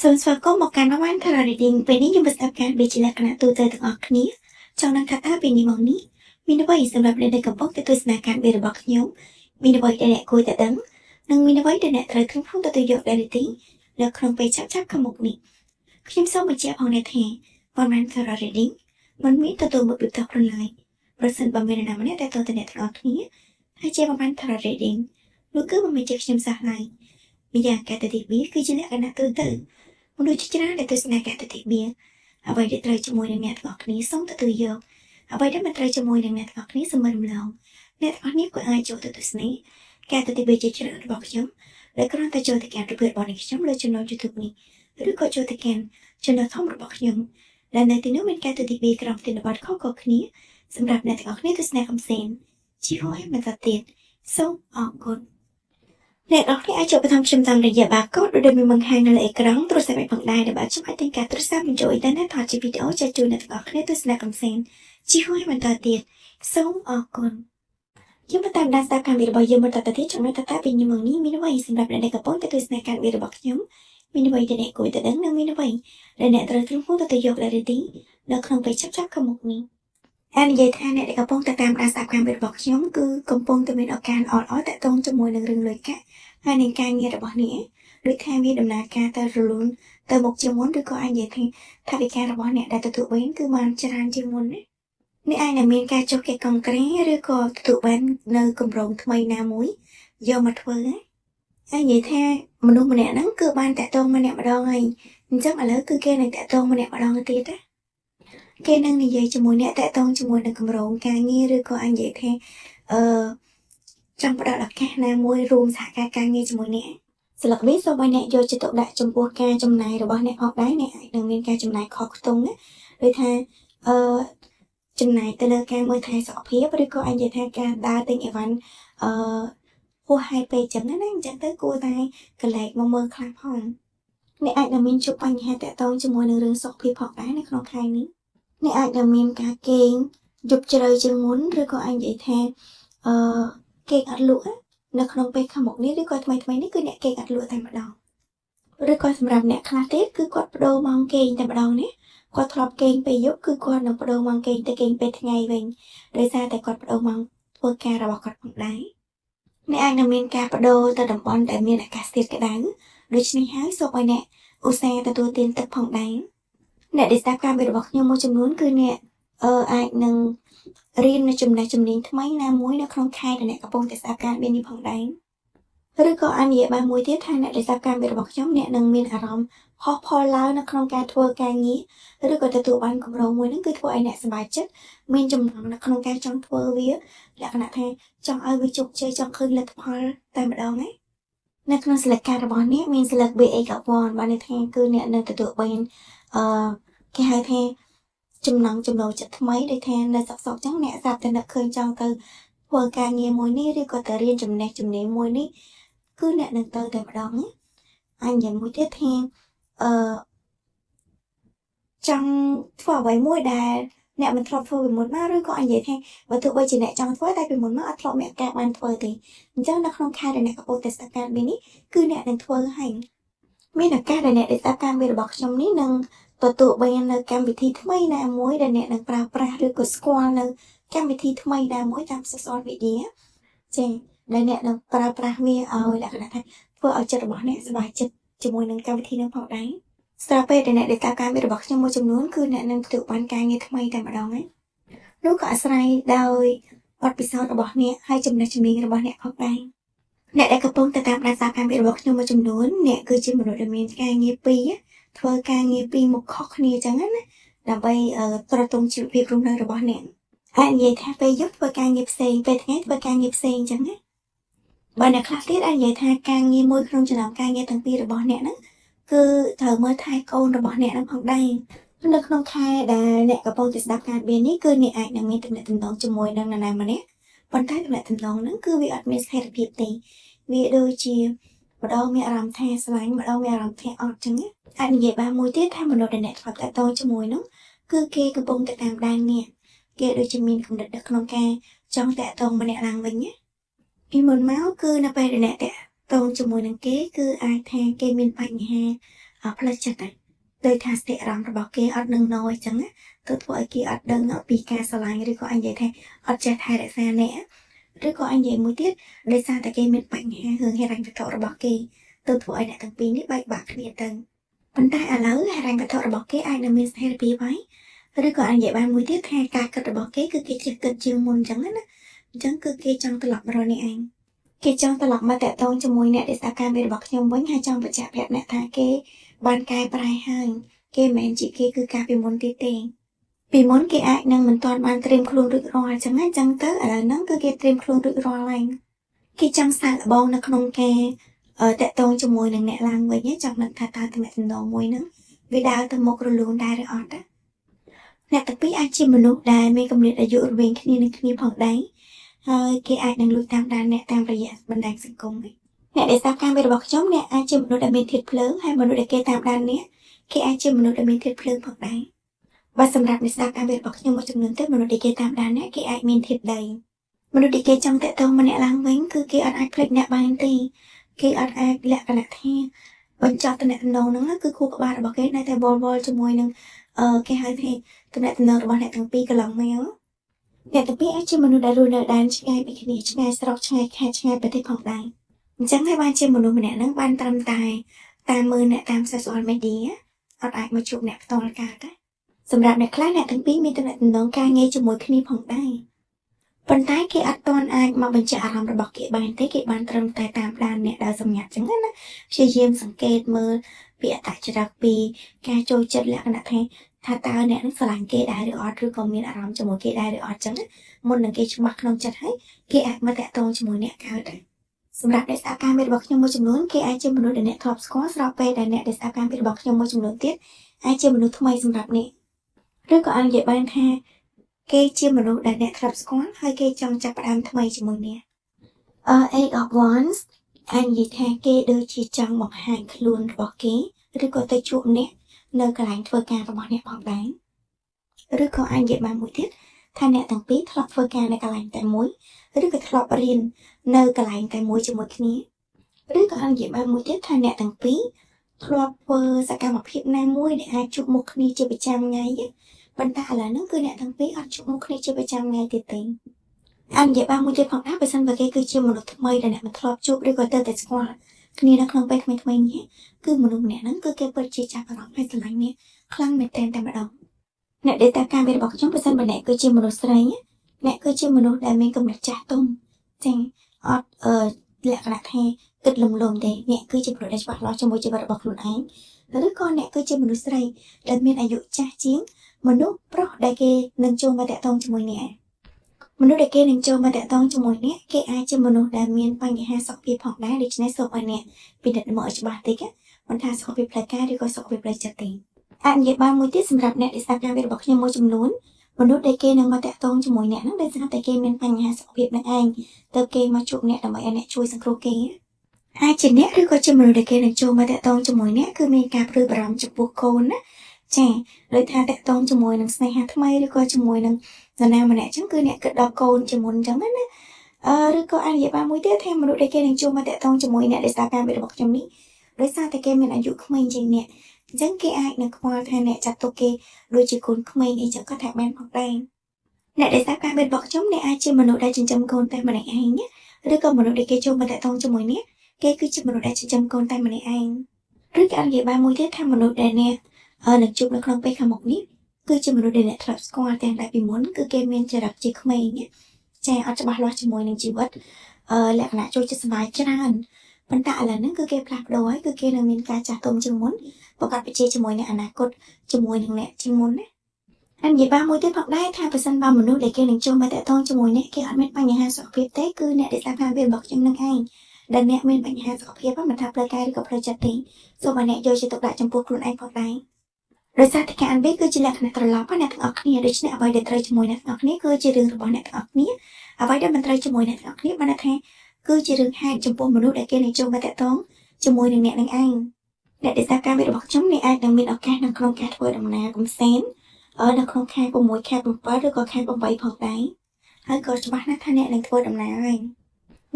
សូមស្វាគមន៍មកកាន់វ៉ាន់ Tarot Reading ពេលនេះខ្ញុំបានស្ដាប់ការវិភាគលក្ខណៈទូទៅទាំងអស់គ្នាចង់ដឹងថាតើពេលនេះមកនេះមានអ្វីសម្រាប់អ្នកដែលកំពុងតែទស្សនាការវិភាគរបស់ខ្ញុំមានអ្វីដែលអ្នកគួរតែដឹងនិងមានអ្វីដែលអ្នកត្រូវធ្វើក្នុងទទួលយកដែរទេនៅក្នុងពេលឆាប់ៗខាងមុខនេះខ្ញុំសូមបញ្ជាក់ផងដែរថាវ៉ាន់ Tarot Reading មិនមានទទួលមកពីផ្ទាល់ខ្លួនឡើយប្រសិនបើមាននរណាម្នាក់ដែលទៅអ្នកទាំងអស់គ្នាហើយជាវ៉ាន់ Tarot Reading នោះគឺមិនមែនជាខ្ញុំសោះឡើយម្យ៉ាងការទៅទីវាគឺជាលក្ខណៈទូទៅមនុស្សជាច្រើនដែលទស្សនាការទៅទីវាអ្វីដែលត្រូវជាមួយនឹងអ្នកទាំងអស់គ្នាសូមទទួលយកអ្វីដែលមិនត្រូវជាមួយនឹងអ្នកទាំងអស់គ្នាសូមរំលងអ្នកទាំងអស់គ្នាក៏អាចចូលទៅទស្សនាការទៅទីវាជាច្រើនរបស់ខ្ញុំដែលគ្រាន់តែចូលទៅកាន់រូបភាពរបស់ខ្ញុំលើ Channel YouTube នេះឬក៏ចូលទៅកាន់ Channel ធំរបស់ខ្ញុំដែលនៅទីនោះមានការទៅទីវាក្រុមទិន្នបទខុសៗគ្នាសម្រាប់អ្នកទាំងអស់គ្នាទស្សនាកំសាន្តជីវឲ្យបន្តទៀតសូមអរគុណអ្នកនរគ្នាអាចចូលទៅខ្ញុំតាមរយៈបាកូដដែលមានបង្ហាញនៅលើអេក្រង់ទូរស័ព្ទផងដែរដែលអាចអាចទាំងការទូរស័ព្ទបញ្ចូលអ៊ីនធឺណិតថតជាវីដេអូចែកជូនអ្នកទាំងអស់គ្នាទស្សនាកំសាន្តជីវឲ្យបន្តទៀតសូមអរគុណខ្ញុំតាមដានស្ដាប់ការវិភាគរបស់យើងបន្តទៅទៀតចំណុចតើពេលញឹមនេះមានអ្វីសម្រាប់អ្នកដែលកំពុងតែទស្សនាការវិភាគរបស់ខ្ញុំមានអ្វីដែលអ្នកគួរតែដឹងនិងមានអ្វីដែលអ្នកត្រូវត្រឹមទៅយកដែរទេនៅក្នុងពេលឆាប់ៗខាងមុខនេះនិយាយថាអ្នកដែលកំពុងតែតាមដានស្ដាប់ការវិភាគរបស់ខ្ញុំគឺកំពុងតែមានឱកាសល្អៗតាក់ទងជាមួយនឹងរឿងលុយកាក់ហើយនឹងការងាររបស់អ្នកដូចថាវាដំណើរការទៅរលូនទៅមុខជាងមុនឬក៏អាចនិយាយថាថវិការបស់អ្នកដែលទទួលបានគឺបានច្រើនជាងមុនណាអ្នកអាចនឹងមានការចុះកិច្ចកង្ក្រាឬក៏ទទួលបាននៅគម្រោងថ្មីណាមួយយកមកធ្វើហើយនិយាយថាមនុស្សម្នាក់ហ្នឹងគឺបានតាក់ទងម្នាក់ម្ដងហើយអញ្ចឹងឥឡូវគឺគេនឹងតាក់ទងម្នាក់ម្ដងទៀតណាគេនឹងនិយាយជាមួយអ្នកតាក់ទងជាមួយនឹងគម្រោងការងារឬក៏អាចនិយាយថាចង់ផ្ដល់ឱកាសណាមួយរួមសហការងារជាមួយអ្នកស្លឹកនេះសូមឲ្យអ្នកយកចិត្តទុកដាក់ចំពោះការចំណាយរបស់អ្នកផងដែរអ្នកអាចនឹងមានការចំណាយខុសខ្ទង់ណាដូចថាចំណាយទៅលើការមើលថែសុខភាពឬក៏អាចនិយាយថាការដើរទិញអីវ៉ាន់ហួសហេតុពេកចឹងណាអញ្ចឹងទៅគួរតែកលែកមកមើលខ្លះផងអ្នកអាចនឹងមានជួបបញ្ហាតាក់ទងជាមួយនឹងរឿងសុខភាពផងដែរនៅក្នុងខែនេះអ្នកអាចនឹងមានការគេងយប់ជ្រៅជាងមុនឬក៏អាចនិយាយថាគេងអត់លក់នៅក្នុងពេលខាងមុខនេះឬក៏ថ្មីនេះគឺអ្នកគេងអត់លក់តែម្ដងឬក៏សម្រាប់អ្នកខ្លះទៀតគឺគាត់បដូរម៉ោងគេងតែម្ដងណាគាត់ធ្លាប់គេងពេលយប់គឺគាត់នឹងបដូរម៉ោងគេងទៅគេងពេលថ្ងៃវិញដោយសារតែគាត់បដូរម៉ោងធ្វើការរបស់គាត់ផងដែរអ្នកអាចនឹងមានការបដូរទៅតំបន់ដែលមានអាកាសធាតុក្តៅដូច្នេះហើយសូមឲ្យអ្នកឧស្សាហ៍ទទួលទានទឹកផងដែរអ្នកដែលស្ដាប់ការវិភាគរបស់ខ្ញុំមួយចំនួនគឺអ្នកអាចនឹងរៀននៅចំណេះជំនាញថ្មីណាមួយនៅក្នុងខែដែលអ្នកកំពុងតែស្ដាប់ការវិភាគនេះផងដែរឬក៏អាចនិយាយបានមួយទៀតថាអ្នកដែលស្ដាប់ការវិភាគរបស់ខ្ញុំអ្នកនឹងមានអារម្មណ៍ហោះផុលឡើងនៅក្នុងការធ្វើការងារឬក៏ទទួលបានគម្រោងមួយហ្នឹងគឺធ្វើឲ្យអ្នកសប្បាយចិត្តមានចំណង់នៅក្នុងការចង់ធ្វើវាលក្ខណៈថាចង់ឲ្យវាជោគជ័យចង់ឃើញលទ្ធផលតែម្ដងណានៅក្នុងសិលការបស់អ្នកមានសិលក BA1 បានន័យថាគឺអ្នកនឹងទទួលបានគេហៅថាចំណង់ចំណូលចិត្តថ្មីដូចថានៅសក់ចឹងអ្នកស្រាប់តែនឹកឃើញចង់ទៅធ្វើការងារមួយនេះឬក៏ទៅរៀនចំណេះជំនាញមួយនេះគឺអ្នកនឹងទៅតែម្ដងណាអញយ៉ាងមួយទៀតថាចង់ធ្វើអ្វីមួយដែលអ្នកមិនធ្លាប់ធ្វើពីមុនមកឬក៏អញនិយាយថាបើទោះបីជាអ្នកចង់ធ្វើតែពីមុនមកអត់ធ្លាប់មានឱកាសបានធ្វើទេអញ្ចឹងនៅក្នុងខែដែលអ្នកកំពុងតែស្ដាប់ការវិភាគនេះគឺអ្នកនឹងធ្វើហើយមានឱកាសដែលអ្នកដែលស្ដាប់ការវិភាគរបស់ខ្ញុំនេះនឹងទទួលបាននៅកម្មវិធីថ្មីណាមួយដែលអ្នកនឹងប្រើប្រាស់ឬក៏ស្គាល់នៅកម្មវិធីថ្មីណាមួយតាម social media ចា៎ដែលអ្នកនឹងប្រើប្រាស់វាឲ្យលក្ខណៈថាធ្វើឲ្យចិត្តរបស់អ្នកសប្បាយចិត្តជាមួយនឹងកម្មវិធីនឹងផងដែរស្រាប់ពេលដែលអ្នកដែលតាមការវិភាគរបស់ខ្ញុំមួយចំនួនគឺអ្នកនឹងទទួលបានការងារថ្មីតែម្ដងហ្នឹងនោះក៏អាស្រ័យដោយបទពិសោធន៍របស់អ្នកហើយចំណេះជំនាញរបស់អ្នកផងដែរអ្នកដែលកំពុងតែតាមដានសារការវិភាគរបស់ខ្ញុំមួយចំនួនអ្នកគឺជាមនុស្សដែលមានការងារពីរធ្វើការងារពីរមុខខុសគ្នាចឹងណាដើម្បីត្រទងជីវភាពរស់នៅរបស់អ្នកអាចនិយាយថាពេលយប់ធ្វើការងារផ្សេងពេលថ្ងៃធ្វើការងារផ្សេងចឹងណាបើអ្នកខ្លះទៀតអាចនិយាយថាការងារមួយក្នុងចំណោមការងារទាំងពីររបស់អ្នកហ្នឹងគឺត្រូវមើលថែកូនរបស់អ្នកហ្នឹងផងដែរនៅក្នុងខែដែលអ្នកកំពុងតែស្ដាប់ការវិភាគនេះគឺអ្នកអាចនឹងមានទំនាក់ទំនងជាមួយនឹងនរណាម្នាក់ប៉ុន្តែទំនាក់ទំនងហ្នឹងគឺវាអត់មានស្ថិរភាពទេវាដូចជាម្ដងមានអារម្មណ៍ថាស្រឡាញ់ម្ដងមានអារម្មណ៍ថាអត់ចឹងណាអាចនិយាយបានមួយទៀតថាមនុស្សដែលអ្នកធ្លាប់តាក់ទងជាមួយនោះគឺគេកំពុងតែតាមដានអ្នកគេដូចជាមានគំនិតនៅក្នុងការចង់តាក់ទងម្នាក់ឡើងវិញណាពីមុនមកគឺនៅពេលដែលអ្នកតាក់ទងជាមួយនឹងគេគឺអាចថាគេមានបញ្ហា ផ្លូវចិត្តដែរដោយថាស្ថិរអារម្មណ៍របស់គេអត់នឹងណយអញ្ចឹងណាទៅធ្វើឲ្យគេអត់ដឹងពីការស្រឡាញ់ឬក៏អញនិយាយថាអត់ចេះថែរក្សាអ្នកឬក៏អញនិយាយមួយទៀតដោយសារតែគេមានបញ្ហារឿងហិរញ្ញវត្ថុរបស់គេទៅធ្វើឲ្យអ្នកទាំងពីរនេះបែកបាក់គ្នាទៅប៉ុន្តែឥឡូវហិរញ្ញវត្ថុរបស់គេអាចនឹងមានស្ថិរភាពហើយឬក៏អញនិយាយបានមួយទៀតថាការគិតរបស់គេគឺគេចេះគិតជាងមុនអញ្ចឹងណាអញ្ចឹងគឺគេចង់ត្រឡប់មករកអ្នកឯងគេចង់ត្រឡប់មកតាក់ទងជាមួយអ្នកដែលស្ដាប់ការមេរបស់ខ្ញុំវិញហើយចង់បញ្ជាក់ប្រាប់អ្នកថាគេបានកែប្រែហើយគេមិនមែនជាគេគឺការពីមុនទៀតទេពីមុនគេអាចនឹងមិនទាន់បានត្រៀមខ្លួនរួចរាល់អញ្ចឹងទៅឥឡូវហ្នឹងគឺគេត្រៀមខ្លួនរួចរាល់ហើយគេចង់សាកល្បងនៅក្នុងការតាក់ទងជាមួយនឹងអ្នកឡើងវិញចង់ដឹងថាតើទំនាក់ទំនងមួយហ្នឹងវាដើរទៅមុខរលូនដែរឬអត់អ្នកទាំងពីរអាចជាមនុស្សដែលមានគំនិតអាយុរវាងគ្នានឹងគ្នាផងដែរហើយគេអាចនឹងលួចតាមដានអ្នកតាមរយៈបណ្ដាញសង្គមអ្នកដែលស្ដាប់ការមេរបស់ខ្ញុំអ្នកអាចជាមនុស្សដែលមានធាតុភ្លើងហើយមនុស្សដែលគេតាមដានអ្នកគេអាចជាមនុស្សដែលមានធាតុភ្លើងផងដែរបើសម្រាប់អ្នកស្ដាប់ការមេរបស់ខ្ញុំមួយចំនួនទៀតមនុស្សដែលគេតាមដានអ្នកគេអាចមានធាតុដីមនុស្សដែលគេចង់តាក់ទងម្នាក់ឡើងវិញគឺគេអត់អាចភ្លេចអ្នកបានទេគេអត់អាចលក្ខណៈថាបញ្ចប់ទំនាក់ទំនងហ្នឹងគឺខួរក្បាលរបស់គេនៅតែវល់ជាមួយនឹងគេហៅថាទំនាក់ទំនងរបស់អ្នកទាំងពីរកន្លងមកអ្នកទាំងពីរអាចជាមនុស្សដែលរស់នៅដែនឆ្ងាយពីគ្នាឆ្ងាយស្រុកឆ្ងាយខេត្តឆ្ងាយប្រទេសផងដែរអញ្ចឹងហើយបានជាមនុស្សម្នាក់ហ្នឹងបានត្រឹមតែតាមមើលអ្នកតាម social media អត់អាចមកជួបអ្នកផ្ទាល់កើតទេសម្រាប់អ្នកខ្លះអ្នកទាំងពីរមានទំនាក់ទំនងការងារជាមួយគ្នាផងដែរប៉ុន្តែគេអត់ទាន់អាចមកបញ្ជាក់អារម្មណ៍របស់គេបានទេគេបានត្រឹមតែតាមដានអ្នកដោយសម្ងាត់អញ្ចឹងណាព្យាយាមសង្កេតមើលពីអត្តចរិតពីការចូលចិត្តលក្ខណៈថាតើអ្នកនឹងស្រឡាញ់គេដែរឬអត់ឬក៏មានអារម្មណ៍ជាមួយគេដែរឬអត់ចឹងមុននឹងគេច្បាស់ក្នុងចិត្តហើយគេអាចមកតាក់ទងជាមួយអ្នកកើតដែរសម្រាប់អ្នកស្ដាប់ការមេរបស់ខ្ញុំមួយចំនួនគេអាចជាមនុស្សដែលអ្នកធ្លាប់ស្គាល់ស្របពេលដែលអ្នកដែលស្ដាប់ការមេរបស់ខ្ញុំមួយចំនួនទៀតអាចជាមនុស្សថ្មីសម្រាប់អ្នកឬក៏អាចនិយាយបានថាគេជាមនុស្សដែលអ្នកធ្លាប់ស្គាល់ហើយគេចង់ចាប់ផ្ដើមថ្មីជាមួយអ្នកEight of Wands អាចនិយាយថាគេដូចជាចង់បង្ហាញខ្លួនរបស់គេឬក៏ទៅជួបអ្នកនៅកន្លែងធ្វើការរបស់អ្នកផងដែរឬក៏អាចនិយាយបានមួយទៀតថាអ្នកទាំងពីរធ្លាប់ធ្វើការនៅកន្លែងតែមួយឬក៏ធ្លាប់រៀននៅកន្លែងតែមួយជាមួយគ្នាឬក៏អាចនិយាយបានមួយទៀតថាអ្នកទាំងពីរធ្លាប់ធ្វើសកម្មភាពណាមួយដែលអាចជួបមុខគ្នាជាប្រចាំថ្ងៃប៉ុន្តែឥឡូវហ្នឹងគឺអ្នកទាំងពីរអត់ជួបមុខគ្នាជាប្រចាំថ្ងៃទៀតទេអាចនិយាយបានមួយទៀតផងដែរបើសិនបើគេគឺជាមនុស្សថ្មីដែលអ្នកមិនធ្លាប់ជួបឬក៏ទៅតែស្គាល់គ្នានៅក្នុងពេលថ្មីៗនេះគឺមនុស្សម្នាក់ហ្នឹងគឺគេពិតជាចាប់អារម្មណ៍ហើយស្រឡាញ់អ្នកខ្លាំងមែនទែនតែម្ដងអ្នកដែលតាមការមេរបស់ខ្ញុំបើសិនបើអ្នកគឺជាមនុស្សស្រីអ្នកគឺជាមនុស្សដែលមានគំនិតចាស់ទុំចឹងអត់លក្ខណៈថាគិតលំលងទេអ្នកគឺជាមនុស្សដែលច្បាស់លាស់ជាមួយជីវិតរបស់ខ្លួនឯងឬក៏អ្នកគឺជាមនុស្សស្រីដែលមានអាយុចាស់ជាងមនុស្សប្រុសដែលគេនឹងចូលមកតាក់ទងជាមួយអ្នកមនុស្សដែលគេនឹងចូលមកតាក់ទងជាមួយអ្នកគេអាចជាមនុស្សដែលមានបញ្ហាសុខភាពផងដែរដូច្នេះសូមឲ្យអ្នកពិនិត្យមកឲ្យច្បាស់តិចមិនថាសុខភាពផ្លូវកាយឬក៏សុខភាពផ្លូវចិត្តទេអាចនិយាយបានមួយទៀតសម្រាប់អ្នកដែលស្ដាប់ការវិទ្យារបស់ខ្ញុំមួយចំនួនមនុស្សដែលគេនឹងមកតាក់ទងជាមួយអ្នកហ្នឹងដោយសារតែគេមានបញ្ហាសុខភាពនឹងឯងទៅគេមកជួបអ្នកដើម្បីឲ្យអ្នកជួយសង្គ្រោះគេអាចជាអ្នកឬក៏ជាមនុស្សដែលគេនឹងចូលមកតាក់ទងជាមួយអ្នកគឺមានការព្រួយបារម្ភចំពោះកូនណាចាដោយថាតាក់ទងជាមួយនឹងស្នេហាថ្មីឬក៏ជាមួយនឹងនរណាម្នាក់អញ្ចឹងគឺអ្នកគិតដល់កូនជាមុនអញ្ចឹងណាឬក៏អាចនិយាយបានមួយទៀតថាមនុស្សដែលគេនឹងចូលមកតាក់ទងជាមួយអ្នកដែលស្ដាប់ការវិទ្យារបស់ខ្ញុំនេះដោយសារតែគេមានអាយុក្មេងជាងអ្នកអញ្ចឹងគេអាចនឹងខ្វល់ថាអ្នកចាត់ទុកគេដូចជាកូនក្មេងអីចឹងក៏ថាបានផងដែរអ្នកដែលស្ដាប់ការវិទ្យារបស់ខ្ញុំអ្នកអាចជាមនុស្សដែលចិញ្ចឹមកូនតែម្នាក់ឯងឬក៏មនុស្សដែលគេចូលមកតាក់ទងជាមួយអ្នកគេគឺជាមនុស្សដែលចិញ្ចឹមកូនតែម្នាក់ឯងឬក៏អាចនិយាយបានមួយទៀតថាមនុស្សដែលអ្នកនឹងជួបនៅក្នុងពេលខាងមុខនេះគឺជាមនុស្សដែលអ្នកធ្លាប់ស្គាល់ទាំងតែពីមុនគឺគេមានចរិតជាក្មេងចាអត់ច្បាស់លាស់ជាមួយនឹងជីវិតលក្ខណៈចូលចិត្តសប្បាយច្រើនប៉ុន្តែឥឡូវហ្នឹងគឺគេផ្លាស់ប្ដូរហើយគឺគេនឹងមានការចាស់ទុំជាងមុនប្រកបវិជ្ជាជាមួយនឹងអនាគតជាមួយនឹងអ្នកជាងមុនណាហើយនិយាយបានមួយទៀតផងដែរថាប្រសិនបើមនុស្សដែលគេនឹងចូលមកតាក់ទងជាមួយអ្នកគេអត់មានបញ្ហាសុខភាពទេគឺអ្នកដែលស្ដាប់ការវិទ្យារបស់ខ្ញុំនឹងឯងដែលអ្នកមានបញ្ហាសុខភាពមិនថាផ្លូវកាយឬក៏ផ្លូវចិត្តទេសូមឲ្យអ្នកយកចិត្តទុកដាក់ចំពោះខ្លួនឯងផងដែរដោយសារតែការអានបេគឺជាលក្ខណៈត្រឡប់អ្នកទាំងអស់គ្នាដូច្នេះអ្វីដែលត្រូវជាមួយអ្នកទាំងអស់គ្នាគឺជារឿងរបស់អ្នកទាំងអស់គ្នាអ្វីដែលមិនត្រូវជាមួយអ្នកទាំងអស់គ្នាបានថាគឺជារឿងហេតុចំពោះមនុស្សដែលគេនឹងចូលមកតាក់ទងជាមួយនឹងអ្នកនឹងឯងអ្នកដែលស្ដាប់ការវិទ្យារបស់ខ្ញុំអ្នកអាចនឹងមានឱកាសនៅក្នុងការធ្វើដំណើរកំសាន្តនៅក្នុងខែ6ខែ7ឬក៏ខែ8ផងដែរហើយក៏ច្បាស់ណាស់ថាអ្នកនឹងធ្វើដំណើរហើ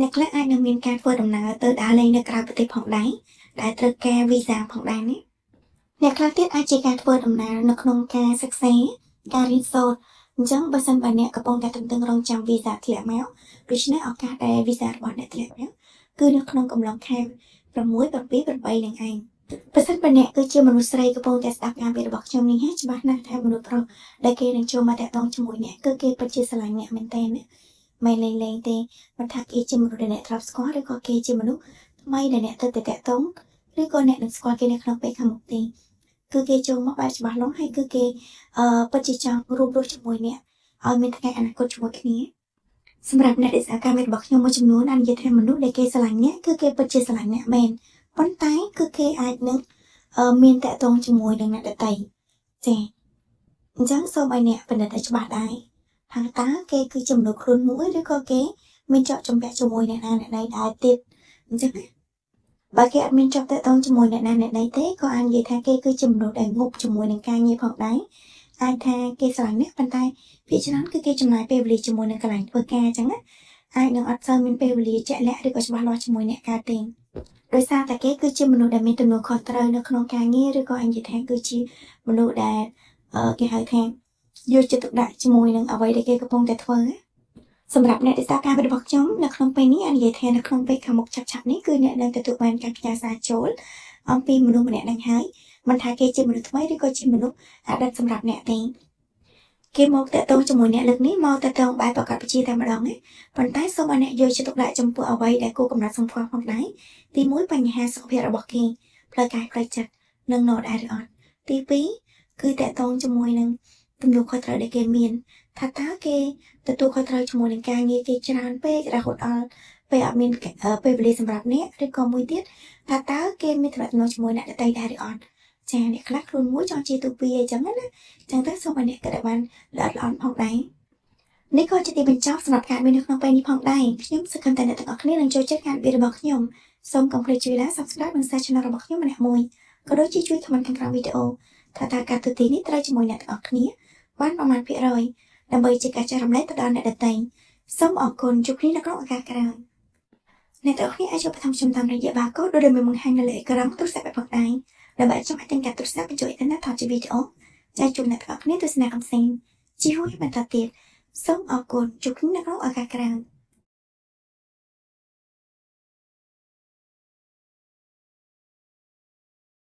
យអ្នកខ្លះអាចនឹងមានការធ្វើដំណើរទៅដើរលេងនៅក្រៅប្រទេសផងដែរដែលត្រូវការវីសាផងដែរនេះ អ្នកខ្លះទៀតអាចជាការធ្វើដំណើរនៅក្នុងការសិក្សាការរៀនសូត្រអញ្ចឹងបើសិនបើអ្នកកំពុងតែទន្ទឹងរង់ចាំវីសាធ្លាក់មកដូច្នេះឱកាសដែលវីសារបស់អ្នកធ្លាក់មកគឺនៅក្នុងកំឡុងខែ6 7 8នឹងឯងបើសិនបើអ្នកគឺជាមនុស្សស្រីកំពុងតែស្ដាប់ការវិរបស់ខ្ញុំនេះហើយច្បាស់ណាស់ថាមនុស្សប្រុសដែលគេនឹងចូលមកតាក់ទងជាមួយអ្នកគឺគេពិតជាស្រឡាញ់អ្នកមែនទែនណាមិនលេងទេមិនថាគេជាមនុស្សដែលអ្នកធ្លាប់ស្គាល់ឬក៏គេជាមនុស្សថ្មីដែលអ្នកទៅតាក់ទងឬក៏អ្នកនឹងស្គាល់គេនៅក្នុងពេលខាងមុខទេគឺគេចូលមកបែបច្បាស់លាស់ហើយគឺគេពិតជាចង់រួមរស់ជាមួយអ្នកឲ្យមានថ្ងៃអនាគតជាមួយគ្នាសម្រាប់អ្នកដែលសារការរបស់ខ្ញុំមួយចំនួនអាននិយាយថាមនុស្សដែលគេស្រឡាញ់អ្នកគឺគេពិតជាស្រឡាញ់អ្នកមែនប៉ុន្តែគឺគេអាចនឹងមានតាក់ទងជាមួយនឹងអ្នកដទៃចាអញ្ចឹងសូមឲ្យអ្នកពិនិត្យឲ្យច្បាស់ដែរថាតើគេគឺជាមនុស្សខ្លួនមួយឬក៏គេមានជាប់ជំពាក់ជាមួយអ្នកណាអ្នកណីដែរទៀតអញ្ចឹងបើគេអត់មានជាប់តាក់ទងជាមួយអ្នកណាអ្នកណីទេក៏អាចនិយាយថាគេគឺជាមនុស្សដែលងប់ជាមួយនឹងការងារផងដែរអាចថាគេស្រឡាញ់អ្នកប៉ុន្តែភាគច្រើនគឺគេចំណាយពេលវេលាជាមួយនឹងកន្លែងធ្វើការអញ្ចឹងណាអាចនឹងអត់សូវមានពេលវេលាជាក់លាក់ឬក៏ច្បាស់លាស់ជាមួយអ្នកកើតទេដោយសារតែគេគឺជាមនុស្សដែលមានទំនួលខុសត្រូវនៅក្នុងការងារឬក៏អាចនិយាយថាគឺជាមនុស្សដែលគេហៅថាយកចិត្តទុកដាក់ជាមួយនឹងអ្វីដែលគេកំពុងតែធ្វើសម្រាប់អ្នកដែលស្ដាប់ការរបស់ខ្ញុំនៅក្នុងពេលនេះអាចនិយាយថានៅក្នុងពេលខាងមុខឆាប់ៗនេះគឺអ្នកនឹងទទួលបានការផ្ញើសារចូលអំពីមនុស្សម្នាក់នឹងហើយមិនថាគេជាមនុស្សថ្មីឬក៏ជាមនុស្សអតីតសម្រាប់អ្នកទេគេមកតាក់ទងជាមួយអ្នកលើកនេះមកតាក់ទងបែបប្រកាសជាតែម្ដងណាប៉ុន្តែសូមឲ្យអ្នកយកចិត្តទុកដាក់ចំពោះអ្វីដែលគួរកំណត់សម្គាល់ផងដែរទី1បញ្ហាសុខភាពរបស់គេផ្លូវកាយផ្លូវចិត្តនិងណូដែរឬអត់ទី2គឺតាក់ទងជាមួយនឹងទំនួលខុសត្រូវដែលគេមានថាតើគេទទួលខុសត្រូវជាមួយនឹងការងារគេច្រើនពេករហូតដល់ពេលអត់មានពេលវេលាសម្រាប់អ្នកឬក៏មួយទៀតថាតើគេមានទំនាក់ទំនងជាមួយអ្នកដទៃដែរឬអត់ចាអ្នកខ្លះខ្លួនមួយចង់ជាទូពីអញ្ចឹងណាចឹងទៅសូមឲ្យអ្នកគិតឲ្យបានល្អិតល្អន់ផងដែរនេះក៏ជាទីបញ្ចប់សម្រាប់ការមាននៅក្នុងពេលនេះផងដែរខ្ញុំសង្ឃឹមថាអ្នកទាំងអស់គ្នានឹងចូលចិត្តការវិភាគរបស់ខ្ញុំសូមកុំភ្លេចជួយ like subscribe និង share channel របស់ខ្ញុំម្នាក់មួយក៏ដូចជាជួយ comment ខាងក្រោមវីដេអូថាតើការទូទីនេះត្រូវជាមួយអ្នកទាំងអស់គ្នាបានប្រមាណភាគរយដើម្បីជាការចែករំលែកទៅដល់អ្នកដទៃសូមអរគុណជួបគ្នានៅក្នុងឱកាសក្រោយអ្នកទាំងអស់គ្នាអាចចូលបន្ថែមខ្ញុំតាមរយៈ barcode ដូចដែលមានបង្ហាញនៅលើអេក្រង់ទូរស័ព្ទផងដែរដើម្បីចង់ឲ្យទាំងការទូរស័ព្ទបញ្ចូលអ៊ីនធឺណិតថតជាវីដេអូចែកជូនអ្នកទាំងអស់គ្នាទស្សនាកំសាន្តជីវភាពបន្តទៀតសូមអរគុណជួបគ្នានៅក្នុងឱកាសក្រោយ